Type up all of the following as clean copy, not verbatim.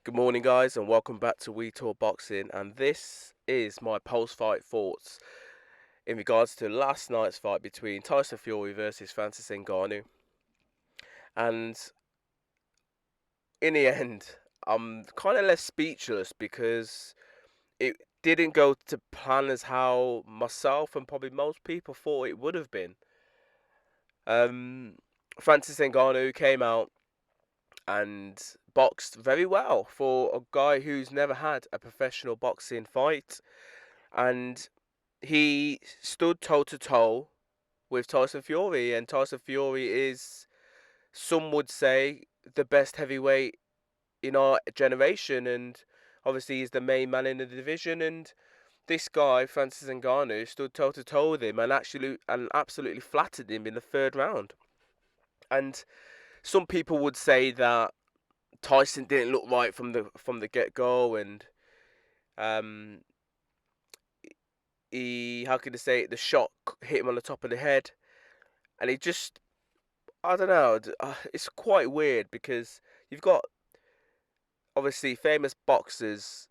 Good morning, guys, and welcome back to We Talk Boxing. And this is my post-fight thoughts in regards to last night's fight between Tyson Fury versus Francis Ngannou. And in the end, I'm kind of left speechless because it didn't go to plan as how myself and probably most people thought it would have been. Um, Francis Ngannou came out and boxed very well for a guy who's never had a professional boxing fight. And he stood toe to toe with Tyson Fury, and Tyson Fury is, some would say, the best heavyweight in our generation, and obviously he's the main man in the division. And this guy, Francis Ngannou, stood toe to toe with him and absolutely flattered him in the third round. And some people would say that Tyson didn't look right from the get go, and um, he, how can I say it, the shot hit him on the top of the head, and he just, I don't know, it's quite weird because you've got obviously famous boxers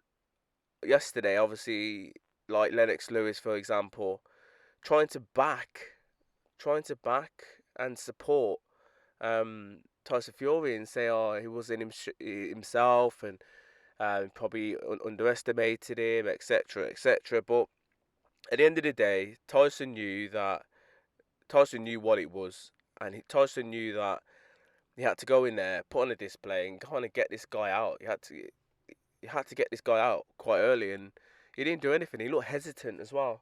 yesterday, obviously like Lennox Lewis, for example, trying to back, trying to back and support Tyson Fury and say, oh, he wasn't himself, and probably underestimated him, etc., etc. But at the end of the day, Tyson knew what it was, and Tyson knew that he had to go in there, put on a display, and kind of get this guy out. He had to get this guy out quite early, and he didn't do anything. He looked hesitant as well.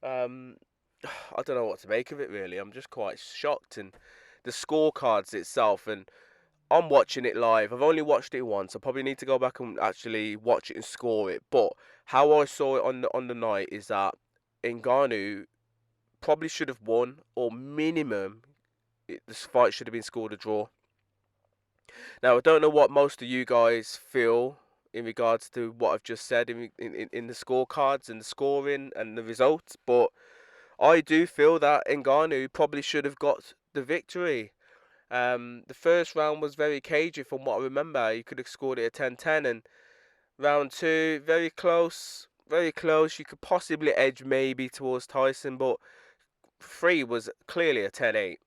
Um, I don't know what to make of it really. I'm just quite shocked, and the scorecards itself, and I'm watching it live. I've only watched it once. I probably need to go back and actually watch it and score it. But how I saw it on the night is that Ngannou probably should have won, or minimum, this fight should have been scored a draw. Now, I don't know what most of you guys feel in regards to what I've just said in the scorecards and the scoring and the results, but I do feel that Ngannou probably should have got the victory. The first round was very cagey from what I remember. You could have scored it a 10-10, and round two, very close, very close. You could possibly edge maybe towards Tyson, but three was clearly a 10-8.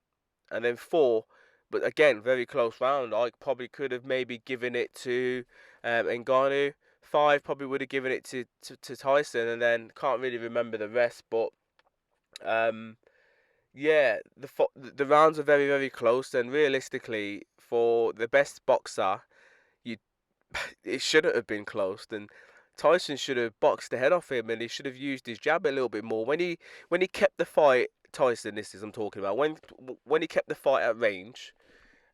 And then four, but again, very close round. I probably could have maybe given it to Ngannou. Five, probably would have given it to Tyson, and then can't really remember the rest. But um, yeah, the rounds are very, very close, and realistically, for the best boxer, you it shouldn't have been close, and Tyson should have boxed the head off him, and he should have used his jab a little bit more when he kept the fight. Tyson, this is I'm talking about, when he kept the fight at range,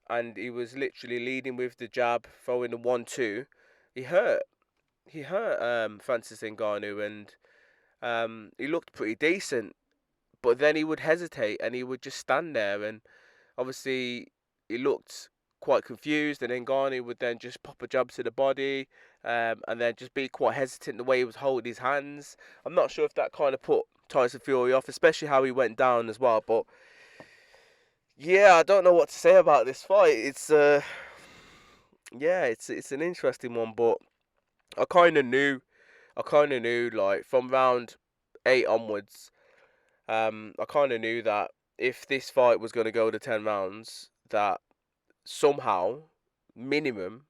and he was literally leading with the jab, throwing the 1-2. He hurt. He hurt Francis Ngannou, and he looked pretty decent. But then he would hesitate, and he would just stand there, and obviously he looked quite confused. And then Ngannou would then just pop a jab to the body, and then just be quite hesitant the way he was holding his hands. I'm not sure if that kind of put Tyson Fury off, especially how he went down as well. But yeah, I don't know what to say about this fight. It's an interesting one, but I kind of knew, like from round 8 onwards, I kind of knew that if this fight was going to go to 10 rounds, that somehow, minimum,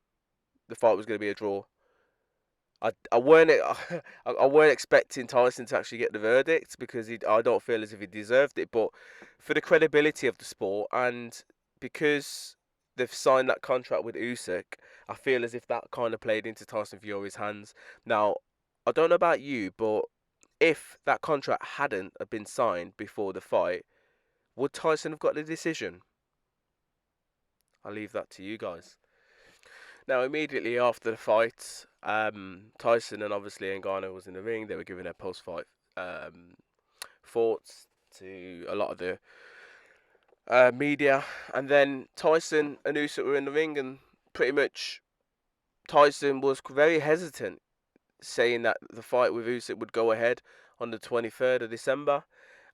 the fight was going to be a draw. I weren't I weren't expecting Tyson to actually get the verdict because I don't feel as if he deserved it, but for the credibility of the sport, and because they've signed that contract with Usyk, I feel as if that kind of played into Tyson Fury's hands. Now, I don't know about you, but if that contract hadn't have been signed before the fight, would Tyson have got the decision? I'll leave that to you guys. Now, immediately after the fight, Tyson and obviously Ngannou was in the ring. They were giving their post-fight thoughts to a lot of the media, and then Tyson and Usyk were in the ring, and pretty much Tyson was very hesitant, saying that the fight with Usyk would go ahead on the 23rd of December,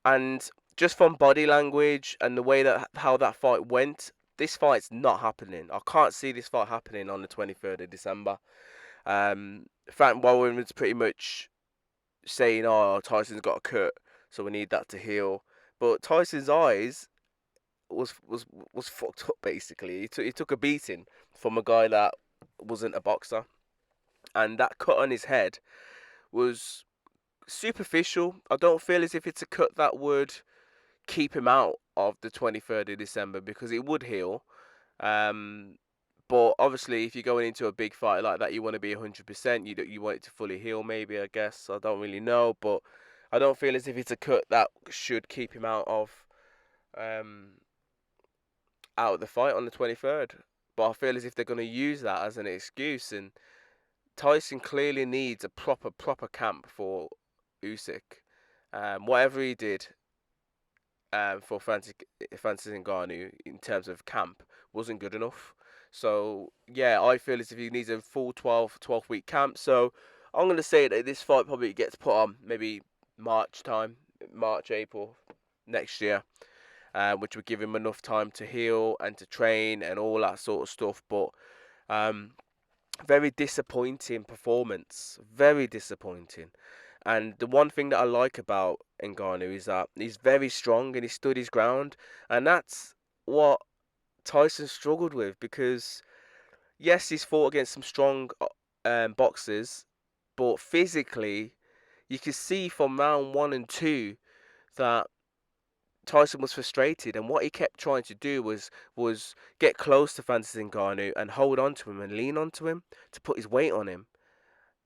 and just from body language and the way that how that fight went, this fight's not happening. I can't see this fight happening on the 23rd of December. Frank Warren was pretty much saying, "Oh, Tyson's got a cut, so we need that to heal." But Tyson's eyes was was was fucked up basically. He took a beating from a guy that wasn't a boxer, and that cut on his head was superficial. I don't feel as if it's a cut that would keep him out of the 23rd of December because it would heal. Um, but obviously, if you're going into a big fight like that, you want to be 100%. You want it to fully heal, maybe. I guess I don't really know, but I don't feel as if it's a cut that should keep him um, out of the fight on the 23rd. But I feel as if they're going to use that as an excuse, and Tyson clearly needs a proper camp for Usyk. Whatever he did for Francis Ngannou in terms of camp wasn't good enough. So yeah, I feel as if he needs a full 12-week camp. So I'm gonna say that this fight probably gets put on maybe March time, March April next year, which would give him enough time to heal and to train and all that sort of stuff. But um, very disappointing performance, very disappointing. And the one thing that I like about Ngannou is that he's very strong and he stood his ground, and that's what Tyson struggled with because yes, he's fought against some strong boxers, but physically you could see from round 1 and 2 that Tyson was frustrated, and what he kept trying to do was get close to Francis Ngannou and hold on to him and lean onto him to put his weight on him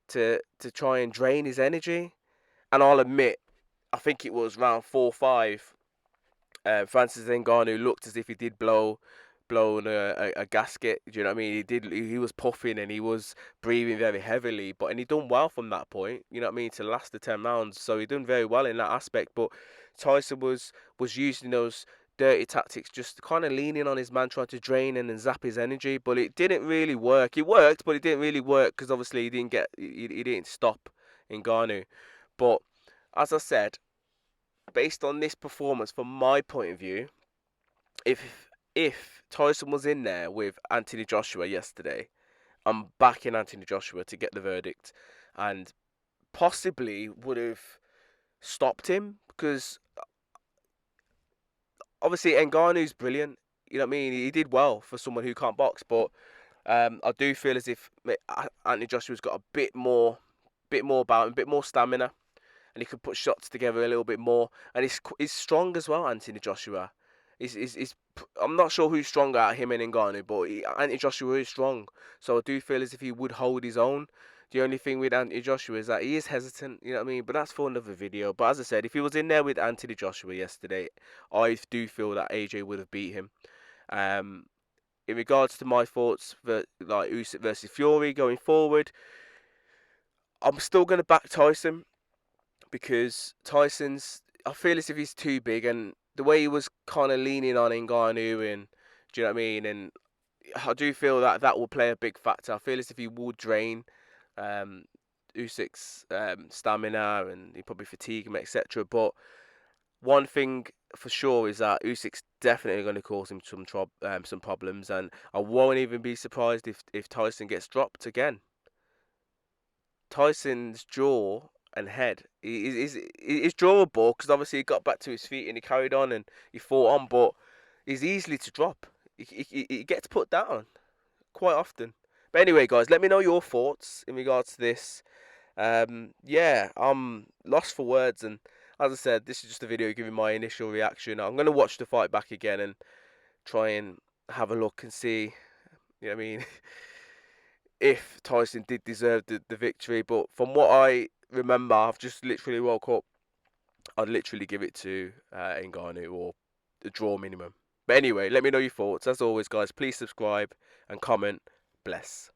to try and drain his energy. And I'll admit, I think it was round 4-5. Francis Ngannou looked as if he did blow a gasket. Do you know what I mean? He did. He was puffing and he was breathing very heavily. And he done well from that point. You know what I mean? To last the 10 rounds, so he done very well in that aspect. But Tyson was using those dirty tactics, just kind of leaning on his man, trying to drain and zap his energy. But it didn't really work. It worked, but it didn't really work because obviously he didn't stop Ngannou. But as I said, based on this performance, from my point of view, if Tyson was in there with Anthony Joshua yesterday, I'm backing Anthony Joshua to get the verdict, and possibly would have stopped him because obviously Ngannou's brilliant. You know what I mean? He did well for someone who can't box, but I do feel as if Anthony Joshua's got a bit more about him, a bit more stamina, and he could put shots together a little bit more. And he's strong as well, Anthony Joshua. I'm not sure who's stronger at him and Ngannou, but Anthony Joshua is strong. So I do feel as if he would hold his own. The only thing with Anthony Joshua is that he is hesitant, you know what I mean? But that's for another video. But as I said, if he was in there with Anthony Joshua yesterday, I do feel that AJ would have beat him. Um, in regards to my thoughts for like Usyk versus Fury going forward, I'm still going to back Tyson because I feel as if he's too big, and the way he was kind of leaning on Ngannou, and do you know what I mean? And I do feel that that will play a big factor. I feel as if he will drain um, Usyk's stamina, and he probably fatigue him, etc. But one thing for sure is that Usyk's definitely going to cause him some problems, and I won't even be surprised if Tyson gets dropped again. Tyson's jaw and head is drawable because obviously he got back to his feet and he carried on and he fought on, but he's easily to drop. He gets put down quite often. But anyway, guys, let me know your thoughts in regards to this. Yeah, I'm lost for words, and as I said, this is just a video giving my initial reaction. I'm gonna watch the fight back again and try and have a look and see, you know what I mean, if Tyson did deserve the victory. But from what I remember, I've just literally woke up. I'd literally give it to Ngannou or the draw minimum. But anyway, let me know your thoughts. As always, guys, please subscribe and comment. Bless.